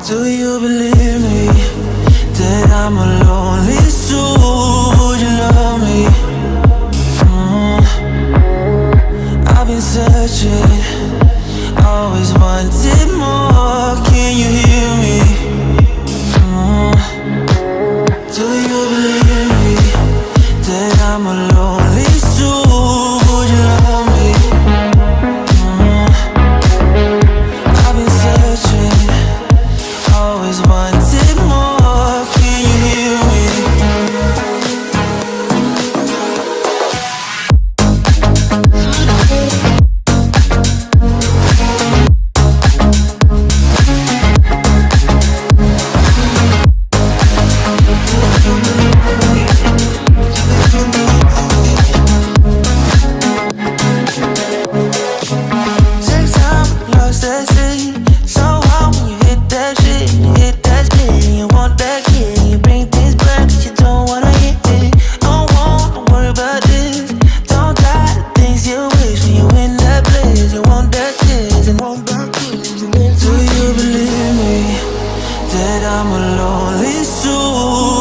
Do you believe me that I'm a lonely soul? Would you love me? I've been searching, always wanted more. Can you hear me? Do you believe me that I'm a lonely soul? Would you love me? I've been searching, always wanted more. Can you hear me? Take time, lost that shit. So hard when you hit that shit. You hit that split, you want that kid. You bring things back, but you don't wanna hit it. Don't wanna worry about this. Don't die the things you wish when you in that place. You want that kiss and want that kiss. Do you believe me that I'm a lonely soul?